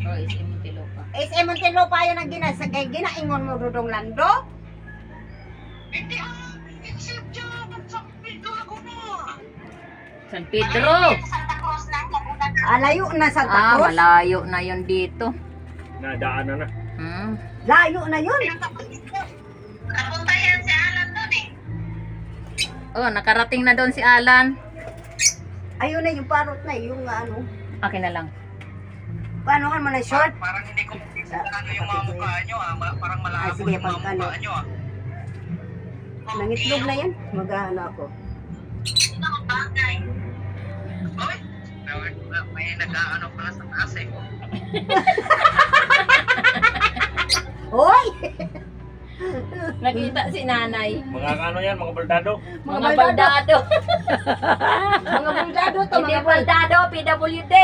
Oh, SM Muntinlupa. SM Muntinlupa yun ang ginaingon mo Dudong Lando? Hindi isip dyan. Sa Pedro Laguna. San Pedro. Santa Cruz lang. Laguna na. Layo na Santa Cruz. Malayo na yon dito. Nadaanan na. Layo na yun. Napunta yan si Alan doon eh. Oh, nakarating na doon si Alan. Ayun na yung parot na yung ano. Akin na lang. Paano ka mo na short? Parang hindi ko ano yung mga mukha nyo ah. Parang malabo Ah, sige, yung mga pag ano. mukha nyo ah. Nangitlog na yan. Mag-ano ako. Ito ang bagay. Oy, may nag-ano pala sa taas eh. Hoy! Nakita si nanay. Mga ano yan, mga baldado. Mga baldado. Mga baldado to. Hindi Mga baldado. baldado, PWD.